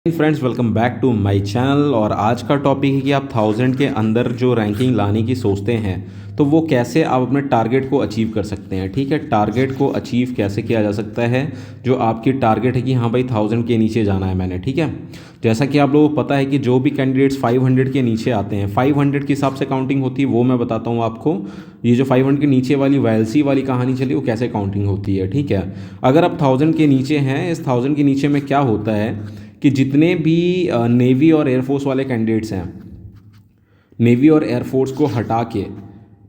Friends, welcome back to my channel. और आज का टॉपिक है कि आप 1000 के अंदर जो रैंकिंग लाने की सोचते हैं तो वो कैसे आप अपने टारगेट को अचीव कर सकते हैं। ठीक है, टारगेट को अचीव कैसे किया जा सकता है। जो आपकी टारगेट है कि हाँ भाई 1000 के नीचे जाना है मैंने। ठीक है, जैसा कि आप लोगों को पता है कि जो भी कैंडिडेट्स 500 के नीचे आते हैं, 500 के हिसाब से काउंटिंग होती है, वो मैं बताता हूँ आपको। ये जो 500 के नीचे वाली वायलसी वाली कहानी चली वो कैसे काउंटिंग होती है। ठीक है, अगर आप 1000 के नीचे हैं, इस 1000 के नीचे में क्या होता है कि जितने भी नेवी और एयरफोर्स वाले कैंडिडेट्स हैं, नेवी और एयरफोर्स को हटा के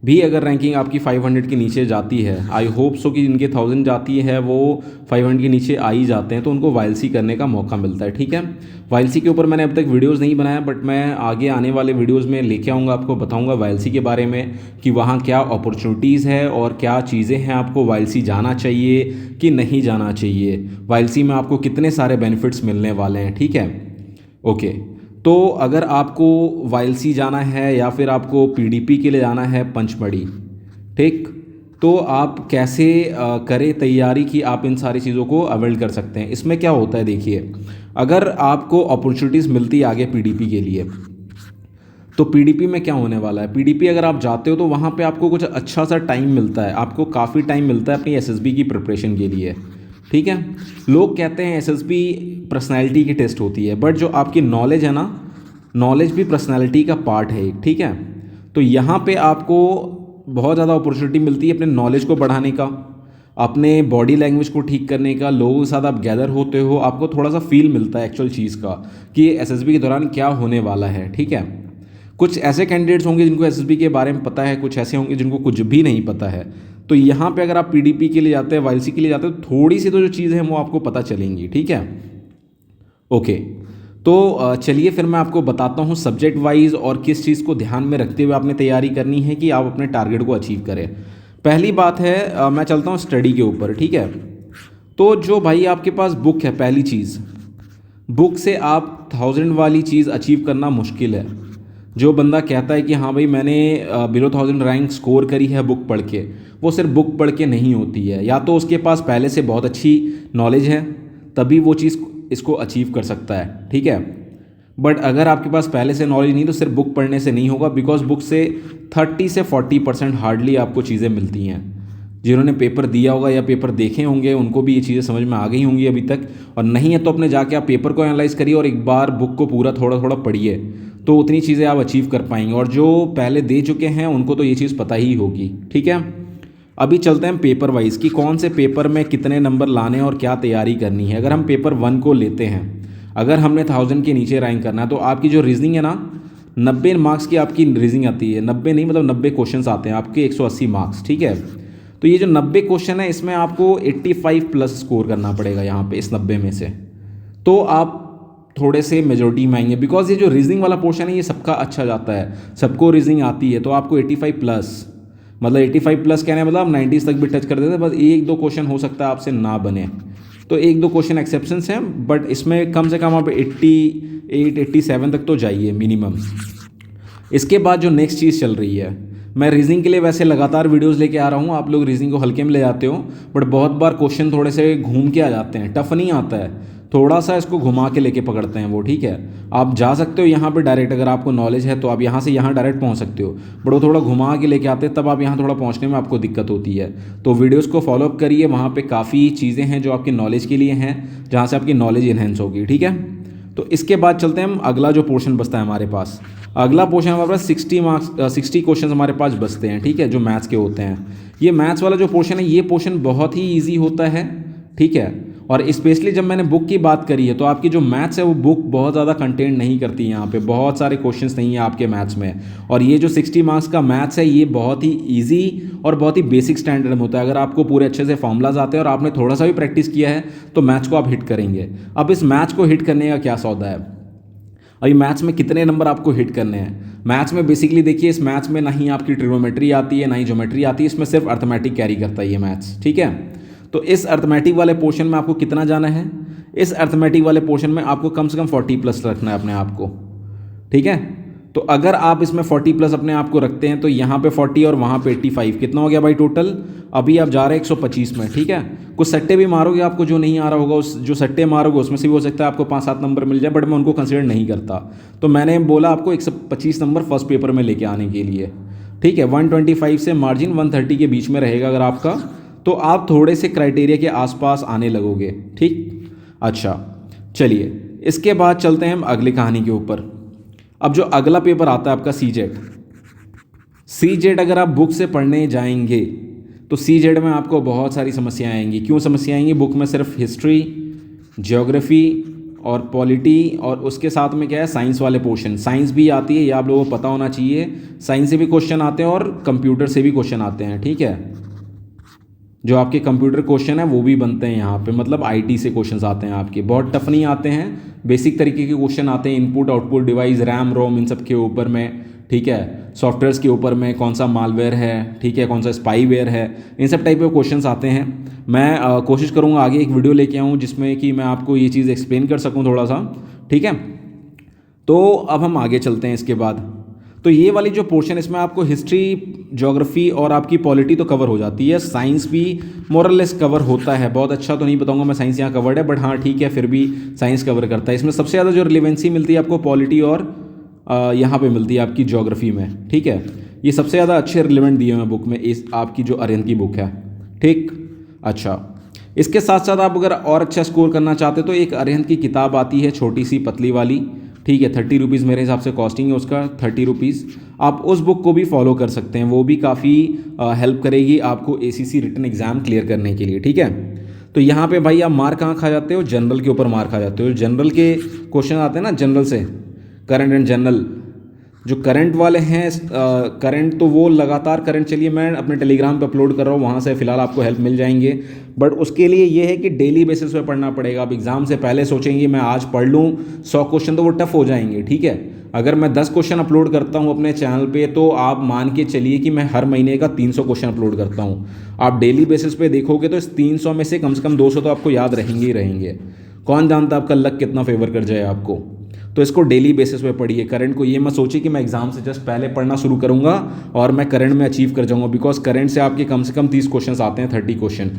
भी अगर रैंकिंग आपकी 500 के नीचे जाती है, आई होप सो कि जिनके 1000 जाती है वो 500 के नीचे आ ही जाते हैं, तो उनको वाइल्सी करने का मौका मिलता है। ठीक है, वाइल्सी के ऊपर मैंने अब तक वीडियोस नहीं बनाया, बट मैं आगे आने वाले वीडियोस में लेके आऊँगा, आपको बताऊँगा वाइल्सी के बारे में कि वहाँ क्या अपॉर्चुनिटीज़ है और क्या चीज़ें हैं, आपको वाइल्सी जाना चाहिए कि नहीं जाना चाहिए, वाइल्सी में आपको कितने सारे बेनिफिट्स मिलने वाले हैं। ठीक है, ओके। तो अगर आपको वाइल्सी जाना है या फिर आपको पीडीपी के लिए जाना है पंचमढ़ी, ठीक, तो आप कैसे करें तैयारी कि आप इन सारी चीज़ों को अवेल कर सकते हैं। इसमें क्या होता है, देखिए, अगर आपको अपॉर्चुनिटीज़ मिलती है आगे पीडीपी के लिए, तो पीडीपी में क्या होने वाला है, पीडीपी अगर आप जाते हो तो वहाँ पे आपको कुछ अच्छा सा टाइम मिलता है, आपको काफ़ी टाइम मिलता है अपनी एसएसबी की प्रिपरेशन के लिए। ठीक है, लोग कहते हैं एसएसबी पर्सनैलिटी की टेस्ट होती है, बट जो आपकी नॉलेज है ना, नॉलेज भी पर्सनैलिटी का पार्ट है एक। ठीक है, तो यहाँ पे आपको बहुत ज़्यादा अपॉर्चुनिटी मिलती है अपने नॉलेज को बढ़ाने का, अपने बॉडी लैंग्वेज को ठीक करने का, लोगों के साथ आप गैदर होते हो, आपको थोड़ा सा फील मिलता है एक्चुअल चीज़ का कि एसएसबी के दौरान क्या होने वाला है। ठीक है, कुछ ऐसे कैंडिडेट्स होंगे जिनको एसएसबी के बारे में पता है, कुछ ऐसे होंगे जिनको कुछ भी नहीं पता है। तो यहाँ पे अगर आप पीडीपी के लिए जाते हैं, वाइल्सी के लिए जाते हैं, तो थोड़ी सी तो जो चीज़ें हैं वो आपको पता चलेंगी। ठीक है, ओके। तो चलिए फिर मैं आपको बताता हूँ सब्जेक्ट वाइज और किस चीज़ को ध्यान में रखते हुए आपने तैयारी करनी है कि आप अपने टारगेट को अचीव करें। पहली बात है, मैं चलता हूँ स्टडी के ऊपर। ठीक है, तो जो भाई आपके पास बुक है, पहली चीज़, बुक से आप 1000 वाली चीज़ अचीव करना मुश्किल है। जो बंदा कहता है कि हाँ भाई मैंने बिलो 1000 रैंक स्कोर करी है बुक पढ़ के, वो सिर्फ बुक पढ़ के नहीं होती है। या तो उसके पास पहले से बहुत अच्छी नॉलेज है, तभी वो चीज़ इसको अचीव कर सकता है। ठीक है, बट अगर आपके पास पहले से नॉलेज नहीं तो सिर्फ बुक पढ़ने से नहीं होगा, बिकॉज बुक से 30 से 40% हार्डली आपको चीज़ें मिलती हैं। जिन्होंने पेपर दिया होगा या पेपर देखे होंगे उनको भी ये चीज़ें समझ में आ गई होंगी अभी तक, और नहीं है तो अपने जाके आप पेपर को एनालाइज करिए और एक बार बुक को पूरा थोड़ा थोड़ा पढ़िए, तो उतनी चीज़ें आप अचीव कर पाएंगे। और जो पहले दे चुके हैं उनको तो ये चीज़ पता ही होगी। ठीक है, अभी चलते हैं पेपर वाइज कि कौन से पेपर में कितने नंबर लाने और क्या तैयारी करनी है। अगर हम पेपर 1 को लेते हैं, अगर हमने 1000 के नीचे रैंक करना है, तो आपकी जो रीजनिंग है ना, 90 मार्क्स की आपकी रीजनिंग आती है। 90 नहीं, मतलब 90 क्वेश्चन आते हैं आपके, 180 मार्क्स। ठीक है, तो ये जो 90 क्वेश्चन है इसमें आपको 85 प्लस स्कोर करना पड़ेगा यहाँ पे इस 90 में से, तो आप थोड़े से मेजोरिटी में आएंगे। बिकॉज ये जो रीजनिंग वाला पोर्शन है ये सबका अच्छा जाता है, सबको रीजनिंग आती है, तो आपको 85 प्लस, मतलब 85 प्लस कहने मतलब आप 90s तक भी टच कर देते हैं। बस एक दो क्वेश्चन हो सकता है आपसे ना बने, तो एक दो क्वेश्चन एक्सेप्शंस हैं, बट इसमें कम से कम आप 88 87 तक तो जाइए मिनिमम। इसके बाद जो नेक्स्ट चीज़ चल रही है, मैं रीजनिंग के लिए वैसे लगातार वीडियोस लेके आ रहा हूँ, आप लोग रीजनिंग को हल्के में ले जाते हो, बट बहुत बार क्वेश्चन थोड़े से घूम के आ जाते हैं, टफ नहीं आता है, थोड़ा सा इसको घुमा के लेके पकड़ते हैं वो। ठीक है, आप जा सकते हो यहाँ पे डायरेक्ट, अगर आपको नॉलेज है तो आप यहाँ से यहाँ डायरेक्ट पहुँच सकते हो, बट वो थोड़ा घुमा के लेके आते हैं, तब आप यहाँ थोड़ा पहुँचने में आपको दिक्कत होती है। तो वीडियोज़ को फॉलोअप करिए, वहाँ पर काफ़ी चीज़ें हैं जो आपकी नॉलेज के लिए हैं, जहाँ से आपकी नॉलेज इन्हेंस होगी। ठीक है, तो इसके बाद चलते हैं हम, अगला जो पोर्शन बचता है हमारे पास, अगला पोर्शन हमारे पास 60 क्वेश्चन हमारे पास बचते हैं। ठीक है, जो मैथ्स के होते हैं, ये मैथ्स वाला जो पोर्शन है ये पोर्शन बहुत ही ईजी होता है। ठीक है, और स्पेशली जब मैंने बुक की बात करी है, तो आपकी जो मैथ्स है वो बुक बहुत ज़्यादा कंटेंट नहीं करती है, यहाँ पे बहुत सारे क्वेश्चंस नहीं है आपके मैथ्स में। और ये जो 60 मार्क्स का मैथ्स है ये बहुत ही ईजी और बहुत ही बेसिक स्टैंडर्ड में होता है। अगर आपको पूरे अच्छे से फॉर्मूलाज आते हैं और आपने थोड़ा सा भी प्रैक्टिस किया है तो मैथ्स को आप हिट करेंगे। अब इस मैथ्स को हिट करने का क्या सौदा है, अभी मैथ्स में कितने नंबर आपको हिट करने हैं। मैथ्स में बेसिकली देखिए, इस मैथ्स में ना ही आपकी ट्रिग्नोमेट्री आती है ना ही ज्योमेट्री आती है, इसमें सिर्फ अर्थमेटिक कैरी करता है ये मैथ्स। ठीक है, तो इस अर्थमेटिक वाले पोर्शन में आपको कितना जाना है, इस अर्थमेटिक वाले पोर्शन में आपको कम से कम 40 प्लस रखना है अपने आप को। ठीक है, तो अगर आप इसमें 40 प्लस अपने आप को रखते हैं तो यहाँ पे 40 और वहाँ पे 85, कितना हो गया भाई टोटल? अभी आप जा रहे हैं 125 में, ठीक है। कुछ सट्टे भी मारोगे, आपको जो नहीं आ रहा होगा उस जो सट्टे मारोगे उसमें से भी हो सकता है आपको 5-7 नंबर मिल जाए, बट मैं उनको कंसिडर नहीं करता। तो मैंने बोला आपको 125 नंबर फर्स्ट पेपर में लेके आने के लिए, ठीक है। 125 से मार्जिन 130 के बीच में रहेगा अगर आपका, तो आप थोड़े से क्राइटेरिया के आसपास आने लगोगे, ठीक। अच्छा चलिए, इसके बाद चलते हैं हम अगली कहानी के ऊपर। अब जो अगला पेपर आता है आपका सी जेड अगर आप बुक से पढ़ने जाएंगे तो सी जेड में आपको बहुत सारी समस्याएं आएंगी। क्यों समस्या आएंगी? बुक में सिर्फ हिस्ट्री, ज्योग्राफी और पॉलिटी, और उसके साथ में क्या है, साइंस वाले पोर्शन। साइंस भी आती है, ये आप लोगों को पता होना चाहिए। साइंस से भी क्वेश्चन आते हैं और कंप्यूटर से भी क्वेश्चन आते हैं, ठीक है। जो आपके कंप्यूटर क्वेश्चन है वो भी बनते हैं यहाँ पे, मतलब आईटी से क्वेश्चंस आते हैं आपके, बहुत टफ नहीं आते हैं, बेसिक तरीके के क्वेश्चन आते हैं। Input output device, RAM ROM, इन सब के ऊपर में, ठीक है। सॉफ्टवेयर्स के ऊपर में कौन सा मालवेयर है, ठीक है, कौन सा स्पाईवेयर है, इन सब टाइप के क्वेश्चंस आते हैं। मैं कोशिश करूँगा आगे एक वीडियो लेके आऊँ जिसमें कि मैं आपको ये चीज़ एक्सप्लेन कर सकूँ थोड़ा सा, ठीक है। तो अब हम आगे चलते हैं इसके बाद। तो ये वाली जो पोर्शन, इसमें आपको हिस्ट्री, ज्योग्राफी और आपकी पॉलिटी तो कवर हो जाती है। साइंस भी मोरलेस कवर होता है, बहुत अच्छा तो नहीं बताऊंगा मैं साइंस यहाँ कवर्ड है, बट हाँ ठीक है, फिर भी साइंस कवर करता है। इसमें सबसे ज़्यादा जो रिलेवेंसी मिलती है आपको पॉलिटी और यहाँ पे मिलती है आपकी ज्योग्राफी में, ठीक है। ये सबसे ज़्यादा अच्छे रिलेवेंट दिए हुए हैं बुक में, इस आपकी जो अरिहंत की बुक है, ठीक। अच्छा, इसके साथ साथ आप अगर और अच्छा स्कोर करना चाहते तो एक अरिहंत की किताब आती है, छोटी सी पतली वाली, ठीक है। 30 रुपीज़ मेरे हिसाब से कॉस्टिंग है उसका, 30 रुपीज़। आप उस बुक को भी फॉलो कर सकते हैं, वो भी काफ़ी हेल्प करेगी आपको एसीसी रिटन एग्ज़ाम क्लियर करने के लिए, ठीक है। तो यहाँ पे भाई आप मार कहाँ खा जाते हो? जनरल के ऊपर मार खा जाते हो। जनरल के क्वेश्चन आते हैं ना जनरल से, करंट एंड जनरल। जो करंट वाले हैं, करंट तो वो लगातार करंट, चलिए मैं अपने टेलीग्राम पे अपलोड कर रहा हूँ, वहाँ से फ़िलहाल आपको हेल्प मिल जाएंगे। बट उसके लिए ये है कि डेली बेसिस पे पढ़ना पड़ेगा। आप एग्ज़ाम से पहले सोचेंगे मैं आज पढ़ लूँ 100 क्वेश्चन, तो वो टफ हो जाएंगे, ठीक है। अगर मैं 10 क्वेश्चन अपलोड करता हूँ अपने चैनल पे, तो आप मान के चलिए कि मैं हर महीने का 300 क्वेश्चन अपलोड करता हूँ। आप डेली बेसिस पे देखोगे तो इस 300 में से कम 200 तो आपको याद रहेंगे ही रहेंगे। कौन जानता आपका लक कितना फेवर कर जाए आपको। तो इसको डेली बेसिस पे पढ़िए। करंट को ये मत सोचिए कि मैं एग्जाम से जस्ट पहले पढ़ना शुरू करूँगा और मैं करंट में अचीव कर जाऊँगा, बिकॉज करंट से आपके कम से कम 30 क्वेश्चन आते हैं, 30 क्वेश्चन,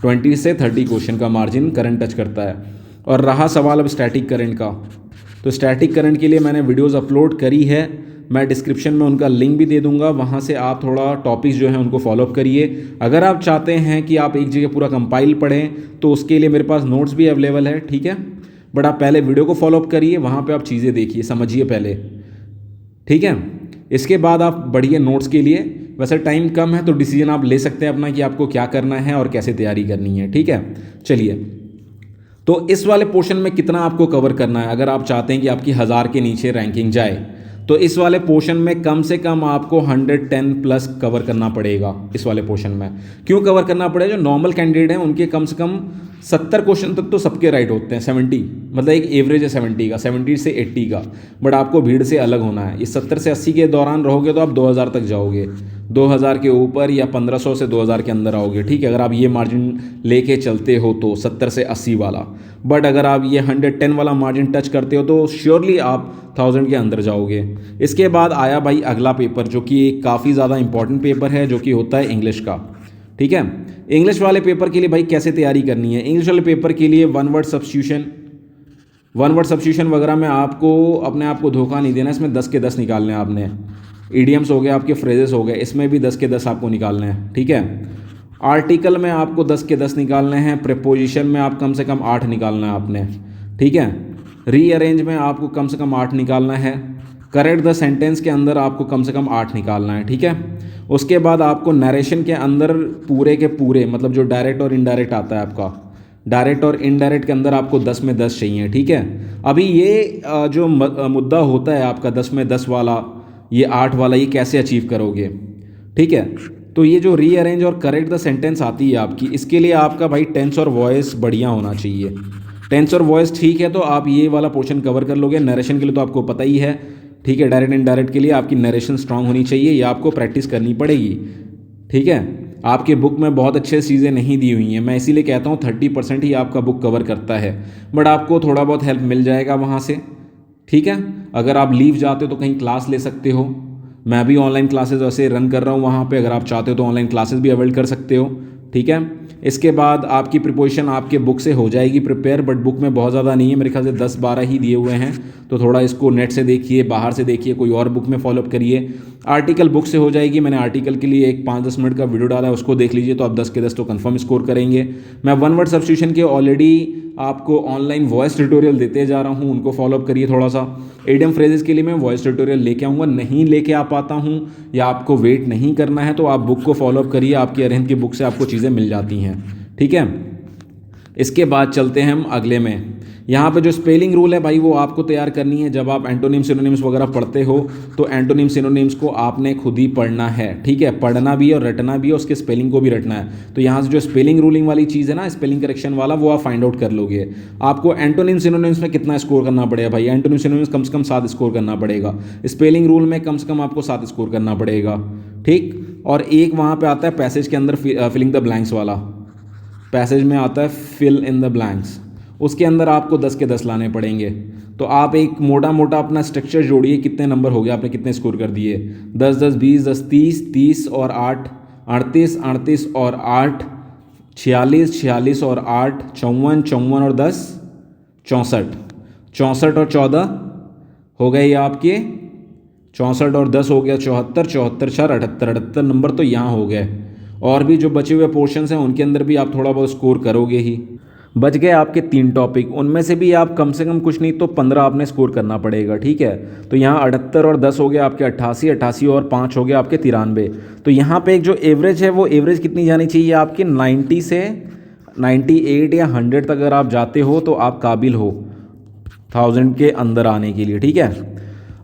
20 से 30 क्वेश्चन का मार्जिन करंट टच करता है। और रहा सवाल अब स्टैटिक करंट का, तो स्टैटिक करंट के लिए मैंने वीडियोज़ अपलोड करी है, मैं डिस्क्रिप्शन में उनका लिंक भी दे दूंगा, वहाँ से आप थोड़ा टॉपिक्स जो हैं उनको फॉलोअप करिए। अगर आप चाहते हैं कि आप एक जगह पूरा कंपाइल पढ़ें तो उसके लिए मेरे पास नोट्स भी अवेलेबल है, ठीक है। बट आप पहले वीडियो को फॉलोअप करिए, वहाँ पे आप चीज़ें देखिए, समझिए पहले, ठीक है। इसके बाद आप बढ़िए नोट्स के लिए। वैसे टाइम कम है तो डिसीजन आप ले सकते हैं अपना कि आपको क्या करना है और कैसे तैयारी करनी है, ठीक है। चलिए, तो इस वाले पोर्शन में कितना आपको कवर करना है, अगर आप चाहते हैं कि आपकी 1000 के नीचे रैंकिंग जाए, तो इस वाले पोर्शन में कम से कम आपको 110 प्लस कवर करना पड़ेगा। इस वाले पोर्शन में क्यों कवर करना पड़ेगा? जो नॉर्मल कैंडिडेट हैं उनके कम से कम 70 क्वेश्चन तक तो सबके राइट होते हैं, 70 मतलब एक एवरेज है 70 का, 70 से 80 का। बट आपको भीड़ से अलग होना है। इस 70 से 80 के दौरान रहोगे तो आप 2000 तक जाओगे, 2000 के ऊपर या 1500 से 2000 के अंदर आओगे, ठीक है, अगर आप ये मार्जिन लेके चलते हो तो 70 से 80 वाला। बट अगर आप ये 110 वाला मार्जिन टच करते हो तो श्योरली आप 1000 के अंदर जाओगे। इसके बाद आया भाई अगला पेपर, जो कि काफ़ी ज़्यादा इंपॉर्टेंट पेपर है, जो कि होता है इंग्लिश का, ठीक है। इंग्लिश वाले पेपर के लिए भाई कैसे तैयारी करनी है? इंग्लिश वाले पेपर के लिए वन वर्ड सब्स्टिट्यूशन वगैरह में आपको अपने आप को धोखा नहीं देना। इसमें 10 के 10 निकालने हैं आपने। ईडियम्स हो गए, आपके फ्रेजेस हो गए, इसमें भी 10 के 10 आपको निकालने हैं, ठीक है। आर्टिकल में आपको 10 के 10 निकालने हैं। प्रीपोजिशन में आप कम से कम 8 निकालना है आपने, ठीक है। रीअरेंज में आपको कम से कम 8 निकालना है। करेक्ट द सेंटेंस के अंदर आपको कम से कम 8 निकालना है, ठीक है। उसके बाद आपको नरेशन के अंदर पूरे के पूरे, मतलब जो डायरेक्ट और इनडायरेक्ट आता है आपका, डायरेक्ट और इनडायरेक्ट के अंदर आपको 10 में 10 चाहिए, ठीक है। अभी ये जो मुद्दा होता है आपका 10 में 10 वाला, ये 8 वाला, ये कैसे अचीव करोगे, ठीक है। तो ये जो रीअरेंज और करेक्ट द सेंटेंस आती है आपकी, इसके लिए आपका भाई टेंस और वॉइस बढ़िया होना चाहिए। टेंस और वॉइस ठीक है तो आप ये वाला पोर्शन कवर कर लोगे। नरेशन के लिए तो आपको पता ही है, ठीक है। डायरेक्ट इनडायरेक्ट के लिए आपकी नरेशन स्ट्रांग होनी चाहिए, ये आपको प्रैक्टिस करनी पड़ेगी, ठीक है। आपके बुक में बहुत अच्छे चीज़ें नहीं दी हुई हैं, मैं इसीलिए कहता हूँ 30% ही आपका बुक कवर करता है, बट आपको थोड़ा बहुत हेल्प मिल जाएगा वहाँ से, ठीक है। अगर आप लीव जाते हो तो कहीं क्लास ले सकते हो। मैं भी ऑनलाइन क्लासेस वैसे रन कर रहा हूँ वहाँ पे, अगर आप चाहते हो तो ऑनलाइन क्लासेस भी अवेल कर सकते हो। ठीक है। इसके बाद आपकी प्रिपरेशन आपके बुक से हो जाएगी प्रिपेयर, बट बुक में बहुत ज़्यादा नहीं है, मेरे ख्याल से 10-12 ही दिए हुए हैं। तो थोड़ा इसको नेट से देखिए, बाहर से देखिए, कोई और बुक में फॉलोअप करिए। आर्टिकल बुक से हो जाएगी, मैंने आर्टिकल के लिए एक 5-10 मिनट का वीडियो डाला है, उसको देख लीजिए तो आप 10 के 10 तो कंफर्म स्कोर करेंगे। मैं वन वर्ड सब्स्टिट्यूशन के ऑलरेडी आपको ऑनलाइन वॉइस ट्यूटोरियल देते जा रहा हूँ, उनको फॉलोअप करिए थोड़ा सा। एडियम फ्रेजेस के लिए मैं वॉइस ट्यूटोरियल लेके आऊँगा, नहीं लेके आ पाता हूँ या आपको वेट नहीं करना है तो आप बुक को फॉलोअप करिए, आपकी अरहन की बुक से आपको चीज़ें मिल जाती हैं। ठीक है। इसके बाद चलते हैं हम अगले में। यहाँ पे जो स्पेलिंग रूल है भाई वो आपको तैयार करनी है। जब आप एंटोनिम सिनोनिम्स वगैरह पढ़ते हो तो एंटोनिम सिनोनिम्स को आपने खुद ही पढ़ना है। ठीक है, पढ़ना भी है और रटना भी है, उसके स्पेलिंग को भी रटना है। तो यहाँ से जो स्पेलिंग रूलिंग वाली चीज़ है ना, स्पेलिंग करेक्शन वाला, वो आप फाइंड आउट कर लोगे। आपको एंटोनिम सिनोनिम्स में कितना स्कोर करना पड़ेगा भाई? एंटोनिम सिनोनिम्स कम से कम 7 स्कोर करना पड़ेगा। स्पेलिंग रूल में कम से कम आपको 7 स्कोर करना पड़ेगा। ठीक। और एक वहाँ पर आता है पैसेज के अंदर फिलिंग द ब्लैंक्स वाला, पैसेज में आता है फिल इन द ब्लैंक्स, उसके अंदर आपको 10 के 10 लाने पड़ेंगे। तो आप एक मोटा मोटा अपना स्ट्रक्चर जोड़िए, कितने नंबर हो गए, आपने कितने स्कोर कर दिए? 10 10 20 10 30 30 और 8 38 38 और 8 46 46 और 8 54 54 और 10 64 64 और 14 हो गए ये आपके 64 और 10 हो गया 74 74 4 78 78 नंबर तो यहाँ हो गए। और भी जो बचे हुए पोर्शंस हैं उनके अंदर भी आप थोड़ा बहुत स्कोर करोगे ही। बच गए आपके 3 टॉपिक, उनमें से भी आप कम से कम कुछ नहीं तो 15 आपने स्कोर करना पड़ेगा। ठीक है। तो यहाँ 78 और 10 हो गया आपके 88, 88 और 5 हो गया आपके 93। तो यहाँ पे एक जो एवरेज है वो एवरेज कितनी जानी चाहिए आपकी? 90 से 98 या 100 तक अगर आप जाते हो तो आप काबिल हो 1000 के अंदर आने के लिए। ठीक है।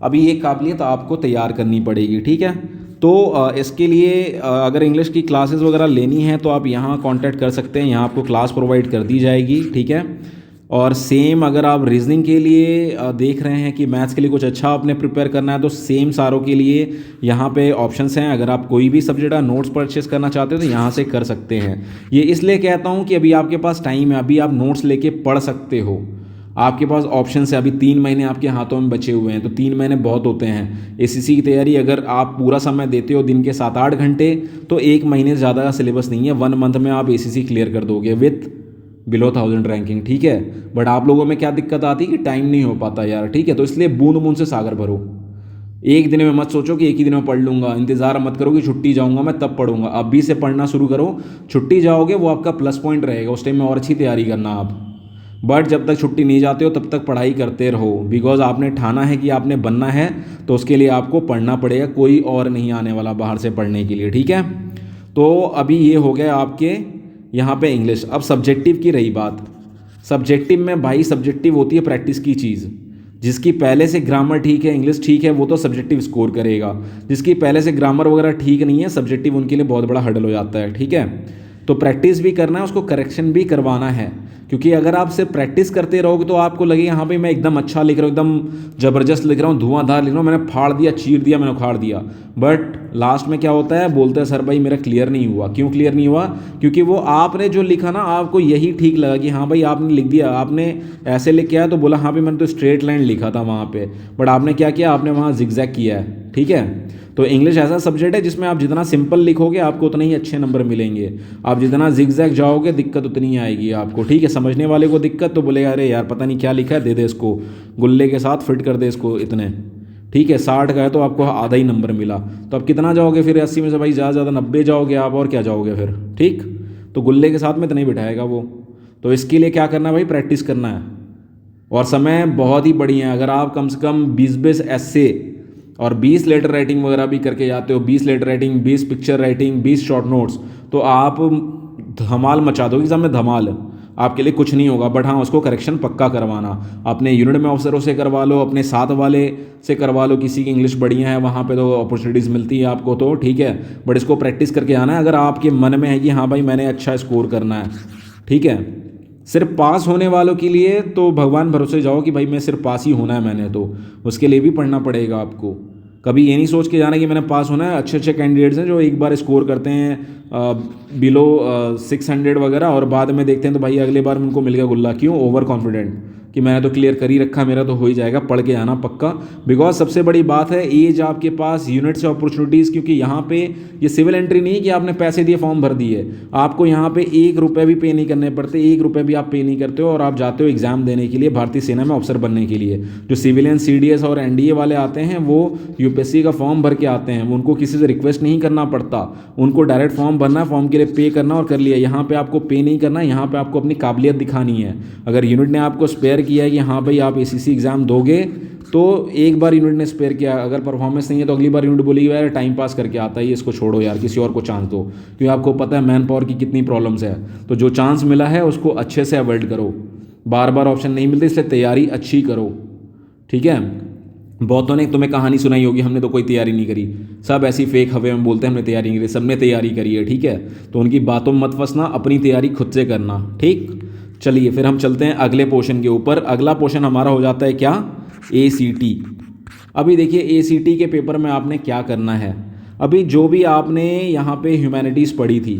अभी ये काबिलियत आपको तैयार करनी पड़ेगी। ठीक है। तो इसके लिए अगर इंग्लिश की क्लासेस वगैरह लेनी है तो आप यहाँ कांटेक्ट कर सकते हैं, यहाँ आपको क्लास प्रोवाइड कर दी जाएगी। ठीक है। और सेम अगर आप रीजनिंग के लिए देख रहे हैं कि मैथ्स के लिए कुछ अच्छा आपने प्रिपेयर करना है तो सेम सारों के लिए यहाँ पे ऑप्शंस हैं। अगर आप कोई भी सब्जेक्ट का नोट्स परचेस करना चाहते हो तो यहाँ से कर सकते हैं। ये इसलिए कहता हूँ कि अभी आपके पास टाइम है, अभी आप नोट्स लेके पढ़ सकते हो, आपके पास ऑप्शन है। अभी 3 महीने आपके हाथों में बचे हुए हैं, तो 3 महीने बहुत होते हैं। एसएससी की तैयारी अगर आप पूरा समय देते हो दिन के 7-8 घंटे तो 1 महीने से ज़्यादा का सिलेबस नहीं है, 1 मंथ में आप एसएससी क्लियर कर दोगे विथ बिलो 1000 रैंकिंग। ठीक है। बट आप लोगों में क्या दिक्कत आती है कि टाइम नहीं हो पाता यार। ठीक है। तो इसलिए बूंद बूंद से सागर भरो। एक दिन में मत सोचो कि एक ही दिन में पढ़ लूँगा, इंतज़ार मत करो कि छुट्टी जाऊँगा मैं तब पढ़ूंगा। अभी से पढ़ना शुरू करो, छुट्टी जाओगे वो आपका प्लस पॉइंट रहेगा, उस टाइम में और अच्छी तैयारी करना आप। बट जब तक छुट्टी नहीं जाते हो तब तक पढ़ाई करते रहो, बिकॉज आपने ठाना है कि आपने बनना है तो उसके लिए आपको पढ़ना पड़ेगा, कोई और नहीं आने वाला बाहर से पढ़ने के लिए। ठीक है। तो अभी ये हो गया आपके यहाँ पे इंग्लिश। अब सब्जेक्टिव की रही बात। सब्जेक्टिव में भाई सब्जेक्टिव होती है प्रैक्टिस की चीज़। जिसकी पहले से ग्रामर ठीक है, इंग्लिश ठीक है, वो तो सब्जेक्टिव स्कोर करेगा। जिसकी पहले से ग्रामर वगैरह ठीक नहीं है, सब्जेक्टिव उनके लिए बहुत बड़ा हर्डल हो जाता है। ठीक है। तो प्रैक्टिस भी करना है, उसको करेक्शन भी करवाना है, क्योंकि अगर आप सिर्फ प्रैक्टिस करते रहोगे तो आपको लगेगा हाँ भाई मैं एकदम अच्छा लिख रहा हूँ, एकदम ज़बरदस्त लिख रहा हूँ, धुआंधार लिख रहा हूँ, मैंने फाड़ दिया, चीर दिया, मैंने उखाड़ दिया। बट लास्ट में क्या होता है, बोलते हैं सर भाई मेरा क्लियर नहीं हुआ। क्यों क्लियर नहीं हुआ? क्योंकि वो आपने जो लिखा ना आपको यही ठीक लगा कि हाँ भाई आपने लिख दिया, आपने ऐसे लिख के आया तो बोला हाँ भाई मैंने तो स्ट्रेट लाइन लिखा था वहाँ पे, बट आपने क्या किया, आपने वहाँ जिगजैग किया है। ठीक है। तो इंग्लिश ऐसा सब्जेक्ट है जिसमें आप जितना सिंपल लिखोगे आपको उतना ही अच्छे नंबर मिलेंगे, आप जितना जिगजैग जाओगे दिक्कत उतनी ही आएगी आपको। ठीक है। समझने वाले को दिक्कत तो बोलेगा अरे यार पता नहीं क्या लिखा है, दे दे इसको गुल्ले के साथ फिट कर दे इसको इतने। ठीक है। 60 का है तो आपको आधा ही नंबर मिला, तो आप कितना जाओगे फिर 80 में से भाई? ज़्यादा ज़्यादा 90 जाओगे आप, और क्या जाओगे फिर? ठीक। तो गुल्ले के साथ में तो नहीं बिठाएगा वो। तो इसके लिए क्या करना है भाई, प्रैक्टिस करना है। और समय बहुत ही बढ़िया है, अगर आप कम से कम 20-20 ऐसे और 20 लेटर राइटिंग वगैरह भी करके जाते हो, 20 letter writing, 20 picture writing, 20 short notes, तो आप धमाल मचा दोगे एग्जाम में, धमाल। आपके लिए कुछ नहीं होगा। बट हाँ उसको करेक्शन पक्का करवाना, अपने यूनिट में अफसरों से करवा लो, अपने साथ वाले से करवा लो, किसी की इंग्लिश बढ़िया है वहाँ पे तो अपॉर्चुनिटीज़ मिलती है आपको। तो ठीक है। बट इसको प्रैक्टिस करके आना है, अगर आपके मन में है कि हाँ भाई मैंने अच्छा स्कोर करना है। ठीक है। सिर्फ पास होने वालों के लिए तो भगवान भरोसे जाओ कि भाई मैं सिर्फ पास ही होना है मैंने, तो उसके लिए भी पढ़ना पड़ेगा आपको। कभी ये नहीं सोच के जाना कि मैंने पास होना है। अच्छे अच्छे कैंडिडेट्स हैं जो एक बार स्कोर करते हैं बिलो 600 वगैरह और बाद में देखते हैं तो भाई अगले बार उनको मिल गया गुल्ला। क्यों? ओवर कॉन्फिडेंट कि मैंने तो क्लियर कर ही रखा, मेरा तो हो ही जाएगा, पढ़ के आना पक्का। बिकॉज सबसे बड़ी बात है एज आपके पास, यूनिट्स अपॉर्चुनिटीज़, क्योंकि यहाँ पे ये सिविल एंट्री नहीं है कि आपने पैसे दिए फॉर्म भर दिए, आपको यहाँ पे 1 रुपये भी पे नहीं करने पड़ते, 1 रुपये भी आप पे नहीं करते हो और आप जाते हो एग्जाम देने के लिए भारतीय सेना में अफसर बनने के लिए। जो सिविलियन CDS और NDA वाले आते हैं वो UPSC का फॉर्म भर के आते हैं, उनको किसी से रिक्वेस्ट नहीं करना पड़ता, उनको डायरेक्ट फॉर्म भरना, फॉर्म के लिए पे करना और कर लिया। यहाँ पे आपको पे नहीं करना, यहाँ पे आपको अपनी काबिलियत दिखानी है। अगर यूनिट ने आपको स्पेयर किया है कि हाँ भाई आप ACC एग्ज़ाम दोगे, तो एक बार यूनिट ने स्पेयर किया, अगर परफॉर्मेंस नहीं है तो अगली बार यूनिट बोलेगी यार टाइम पास करके आता है, इसको छोड़ो यार, किसी और को चांस दो, क्योंकि आपको पता है मैन पावर की कितनी प्रॉब्लम्स है। तो जो चांस मिला है उसको अच्छे से अवॉइड करो, बार बार ऑप्शन नहीं मिलते, इसलिए तैयारी अच्छी करो, ठीक है। बहुतों ने तुम्हें कहानी सुनाई होगी हमने तो कोई तैयारी नहीं करी, सब ऐसी फेक हवे में बोलते हैं हमने तैयारी नहीं करी, सबने तैयारी करी है, ठीक है। तो उनकी बातों में मत फंसना, अपनी तैयारी खुद से करना, ठीक। चलिए फिर हम चलते हैं अगले पोर्शन के ऊपर। अगला पोर्शन हमारा हो जाता है क्या, ACT। अभी देखिए ACT के पेपर में आपने क्या करना है। अभी जो भी आपने यहाँ पे ह्यूमैनिटीज़ पढ़ी थी,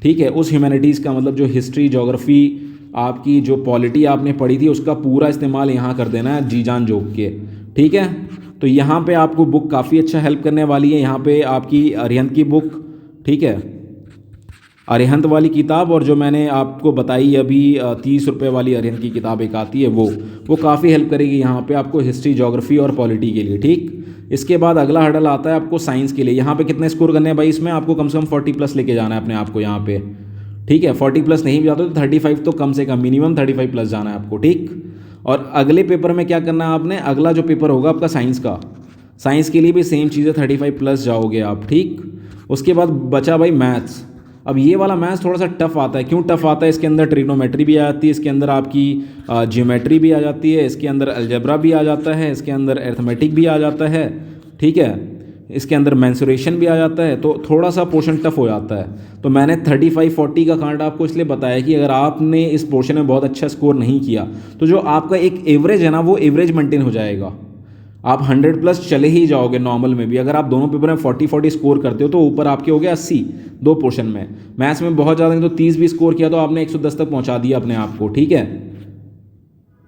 ठीक है, उस ह्यूमैनिटीज़ का मतलब जो हिस्ट्री, ज्योग्राफी, आपकी जो पॉलिटी आपने पढ़ी थी उसका पूरा इस्तेमाल यहाँ कर देना है जी जान जोक के, ठीक है। तो यहाँ पे आपको बुक काफ़ी अच्छा हेल्प करने वाली है। यहाँ पे आपकी अरिहंत की बुक, ठीक है, अरिहंत वाली किताब, और जो मैंने आपको बताई अभी 30 रुपये वाली अरिहंत की किताब एक आती है वो काफ़ी हेल्प करेगी यहाँ पे आपको हिस्ट्री, ज्योग्राफी और पॉलिटी के लिए, ठीक। इसके बाद अगला हर्डल आता है आपको साइंस के लिए। यहाँ पे कितने स्कोर करने हैं भाई, इसमें आपको कम से कम 40+ लेके जाना है अपने आप को यहाँ पे, ठीक है। 40+ नहीं भी जाते तो 35 तो कम से कम, मिनिमम 35+ जाना है आपको, ठीक। और अगले पेपर में क्या करना है आपने, अगला जो पेपर होगा आपका साइंस का, साइंस के लिए भी सेम चीज़ है, 35+ जाओगे आप, ठीक। उसके बाद बचा भाई मैथ्स। अब ये वाला मैथ्स थोड़ा सा टफ आता है। क्यों टफ आता है, इसके अंदर ट्रिग्नोमेट्री भी आ जाती है, इसके अंदर आपकी ज्योमेट्री भी आ जाती है, इसके अंदर अलजेब्रा भी आ जाता है, इसके अंदर अरिथमेटिक भी आ जाता है, ठीक है, इसके अंदर मेंसुरेशन भी आ जाता है, तो थोड़ा सा पोर्शन टफ हो जाता है। तो मैंने 35-40 का कांड आपको इसलिए बताया कि अगर आपने इस पोर्शन में बहुत अच्छा स्कोर नहीं किया तो जो आपका एक एवरेज है ना वो एवरेज मेंटेन हो जाएगा, आप 100+ चले ही जाओगे नॉर्मल में भी। अगर आप दोनों पेपर में 40-40 स्कोर करते हो तो ऊपर आपके हो गया 80 दो पोर्शन में। मैथ्स में बहुत ज़्यादा नहीं तो 30 भी स्कोर किया तो आपने 110 तक पहुंचा दिया अपने आप को, ठीक है।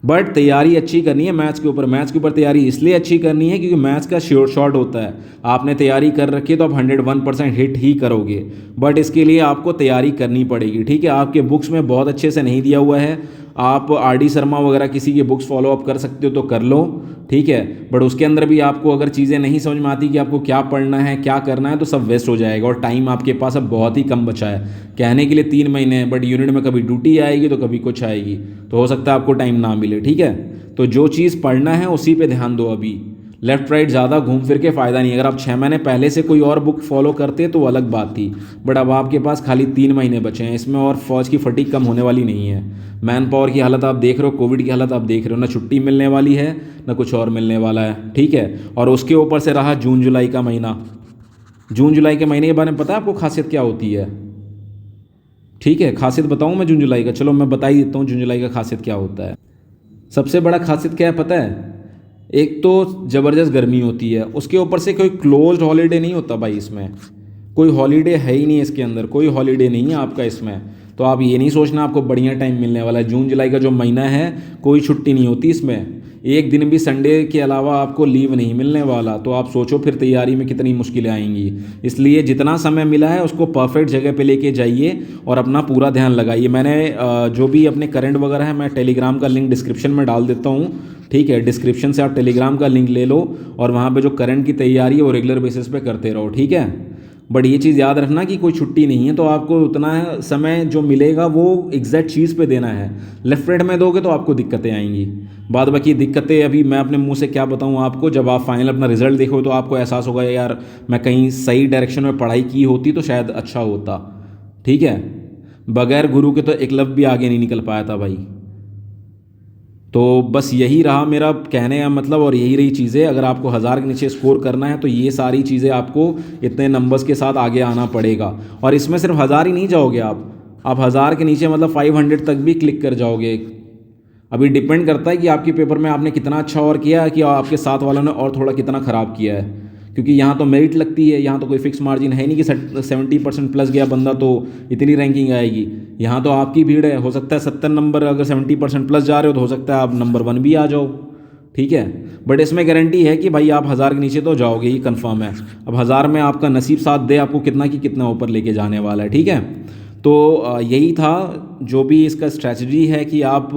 बट तैयारी अच्छी करनी है मैथ्स के ऊपर। मैथ्स के ऊपर तैयारी इसलिए अच्छी करनी है क्योंकि मैथ्स का शॉर्ट होता है। आपने तैयारी कर रखी है तो आप 101% हिट ही करोगे, बट इसके लिए आपको तैयारी करनी पड़ेगी, ठीक है। आपके बुक्स में बहुत अच्छे से नहीं दिया हुआ है, आप RD शर्मा वगैरह किसी के बुक्स फॉलो अप कर सकते हो तो कर लो, ठीक है। बट उसके अंदर भी आपको अगर चीज़ें नहीं समझ में आती कि आपको क्या पढ़ना है क्या करना है तो सब वेस्ट हो जाएगा और टाइम आपके पास अब बहुत ही कम बचा है। कहने के लिए 3 महीने हैं बट यूनिट में कभी ड्यूटी आएगी तो कभी कुछ आएगी, तो हो सकता है आपको टाइम ना मिले, ठीक है। तो जो चीज़ पढ़ना है उसी पे ध्यान दो। अभी लेफ्ट राइट ज़्यादा घूम फिर के फ़ायदा नहीं। अगर आप 6 महीने पहले से कोई और बुक फॉलो करते तो अलग बात थी, बट अब आपके पास खाली 3 महीने बचे हैं, इसमें और फौज की फटीक कम होने वाली नहीं है। मैन पावर की हालत आप देख रहे हो, कोविड की हालत आप देख रहे हो, ना छुट्टी मिलने वाली है ना कुछ और मिलने वाला है, ठीक है। और उसके ऊपर से रहा जून जुलाई का महीना। जून जुलाई के महीने के बारे में पता है आपको खासियत क्या होती है? ठीक है, खासियत बताऊँ मैं जून जुलाई का? चलो मैं बता ही देता हूँ जून जुलाई का खासियत क्या होता है। सबसे बड़ा खासियत क्या है पता है? एक तो ज़बरदस्त गर्मी होती है, उसके ऊपर से कोई क्लोज्ड हॉलीडे नहीं होता भाई, इसमें कोई हॉलीडे है ही नहीं, इसके अंदर कोई हॉलीडे नहीं है आपका इसमें। तो आप ये नहीं सोचना आपको बढ़िया टाइम मिलने वाला है। जून जुलाई का जो महीना है कोई छुट्टी नहीं होती इसमें, एक दिन भी संडे के अलावा आपको लीव नहीं मिलने वाला। तो आप सोचो फिर तैयारी में कितनी मुश्किलें आएंगी। इसलिए जितना समय मिला है उसको परफेक्ट जगह पे लेके जाइए और अपना पूरा ध्यान लगाइए। मैंने जो भी अपने करंट वगैरह है मैं टेलीग्राम का लिंक डिस्क्रिप्शन में डाल देता हूँ, ठीक है। डिस्क्रिप्शन से आप टेलीग्राम का लिंक ले लो और वहाँ पे जो करंट की तैयारी है वो रेगुलर बेसिस पे करते रहो, ठीक है। बट ये चीज़ याद रखना कि कोई छुट्टी नहीं है, तो आपको उतना समय जो मिलेगा वो एग्जैक्ट चीज़ पे देना है। लेफ्ट राइट में दोगे तो आपको दिक्कतें आएंगी। बाद बाकी दिक्कतें अभी मैं अपने मुंह से क्या बताऊँ आपको, जब आप फाइनल अपना रिजल्ट देखो तो आपको एहसास होगा यार मैं कहीं सही डायरेक्शन में पढ़ाई की होती तो शायद अच्छा होता, ठीक है। बगैर गुरु के तो एकलव्य भी आगे नहीं निकल पाया था भाई। तो बस यही रहा मेरा कहने का मतलब और यही रही चीज़ें। अगर आपको 1000 के नीचे स्कोर करना है तो ये सारी चीज़ें आपको इतने नंबर्स के साथ आगे आना पड़ेगा। और इसमें सिर्फ 1000 ही नहीं जाओगे आप 1000 के नीचे मतलब 500 तक भी क्लिक कर जाओगे। अभी डिपेंड करता है कि आपके पेपर में आपने कितना अच्छा और किया है कि आपके साथ वालों ने और थोड़ा कितना ख़राब किया है। क्योंकि यहाँ तो मेरिट लगती है, यहाँ तो कोई फिक्स मार्जिन है नहीं कि 70% प्लस गया बंदा तो इतनी रैंकिंग आएगी। यहाँ तो आपकी भीड़ है, हो सकता है 70 नंबर अगर 70% प्लस जा रहे हो तो हो सकता है आप नंबर 1 भी आ जाओ, ठीक है। बट इसमें गारंटी है कि भाई आप 1000 के नीचे तो जाओगे ही, कंफर्म है। अब 1000 में आपका नसीब साथ दे, आपको कितना की कितना ऊपर लेके जाने वाला है, ठीक है। तो यही था जो भी इसका स्ट्रैटेजी है कि आप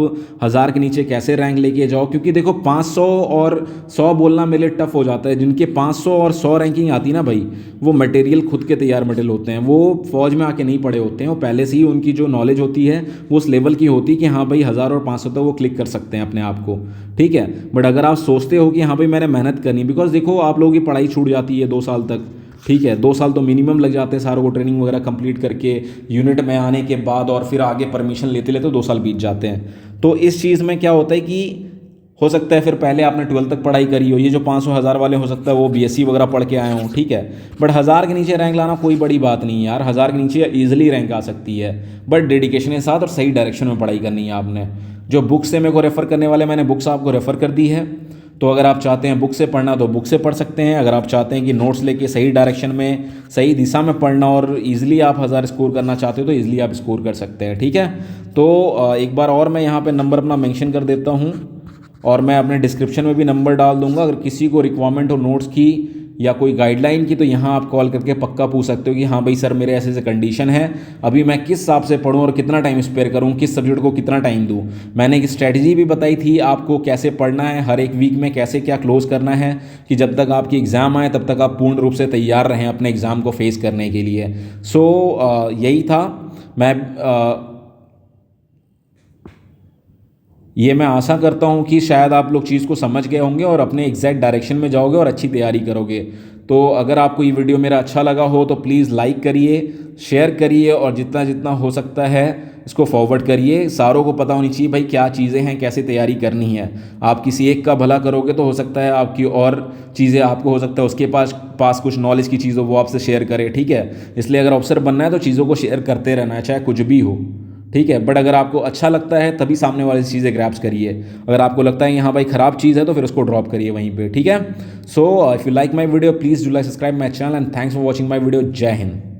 1000 के नीचे कैसे रैंक लेके जाओ। क्योंकि देखो 500 और 100 बोलना मेरे लिए टफ हो जाता है। जिनके 500 और 100 रैंकिंग आती है ना भाई, वो मटेरियल खुद के तैयार मटेरियल होते हैं, वो फौज में आके नहीं पड़े होते हैं, वो पहले से ही उनकी जो नॉलेज होती है वो उस लेवल की होती है कि हाँ भाई 1000 और 500 तक वो क्लिक कर सकते हैं अपने आप को, ठीक है। बट अगर आप सोचते हो कि हाँ भाई मैंने मेहनत करनी, बिकॉज देखो आप लोगों की पढ़ाई छूट जाती है 2 साल तक, ठीक है। 2 साल तो मिनिमम लग जाते हैं सारों को ट्रेनिंग वगैरह कंप्लीट करके यूनिट में आने के बाद, और फिर आगे परमिशन लेते लेते 2 साल बीत जाते हैं। तो इस चीज़ में क्या होता है कि हो सकता है फिर पहले आपने 12 तक पढ़ाई करी हो, ये जो 500 1000 वाले हो सकता है वो बीएससी वगैरह पढ़ के आए हों, ठीक है। बट 1000 के नीचे रैंक लाना कोई बड़ी बात नहीं है यार, 1000 के नीचे ईजिली रैंक आ सकती है। बट डेडिकेशन के साथ और सही डायरेक्शन में पढ़ाई करनी है आपने। जो बुक से मेरे को रेफ़र करने वाले, मैंने बुक्स आपको रेफ़र कर दी है, तो अगर आप चाहते हैं बुक से पढ़ना तो बुक से पढ़ सकते हैं। अगर आप चाहते हैं कि नोट्स लेके सही डायरेक्शन में सही दिशा में पढ़ना और इजीली आप 1000 स्कोर करना चाहते हो तो इजीली आप स्कोर कर सकते हैं, ठीक है। तो एक बार और मैं यहाँ पे नंबर अपना मेंशन कर देता हूँ, और मैं अपने डिस्क्रिप्शन में भी नंबर डाल दूंगा। अगर किसी को रिक्वायरमेंट हो नोट्स की या कोई गाइडलाइन की तो यहाँ आप कॉल करके पक्का पूछ सकते हो कि हाँ भाई सर मेरे ऐसे ऐसे कंडीशन है, अभी मैं किस हिसाब से पढूं और कितना टाइम स्पेयर करूँ, किस सब्जेक्ट को कितना टाइम दूँ। मैंने एक स्ट्रैटेजी भी बताई थी आपको कैसे पढ़ना है, हर एक वीक में कैसे क्या क्लोज करना है, कि जब तक आपकी एग्ज़ाम आए तब तक आप पूर्ण रूप से तैयार रहें अपने एग्ज़ाम को फेस करने के लिए। सो यही था। मैं आशा करता हूँ कि शायद आप लोग चीज़ को समझ गए होंगे और अपने एग्जैक्ट डायरेक्शन में जाओगे और अच्छी तैयारी करोगे। तो अगर आपको ये वीडियो मेरा अच्छा लगा हो तो प्लीज़ लाइक करिए, शेयर करिए, और जितना जितना हो सकता है इसको फॉरवर्ड करिए। सारों को पता होनी चाहिए भाई क्या चीज़ें हैं, कैसे तैयारी करनी है। आप किसी एक का भला करोगे तो हो सकता है आपकी और चीज़ें, आपको हो सकता है उसके पास कुछ नॉलेज की चीज़ हो वो आपसे शेयर करे, ठीक है। इसलिए अगर अफसर बनना है तो चीज़ों को शेयर करते रहना है, चाहे कुछ भी हो, ठीक है। बट अगर आपको अच्छा लगता है तभी सामने वाली चीज़ें ग्रैब्स करिए। अगर आपको लगता है यहाँ भाई ख़राब चीज़ है तो फिर उसको ड्रॉप करिए वहीं पे, ठीक है। So if you like my video please do like subscribe my channel and thanks for watching my video. जय हिंद।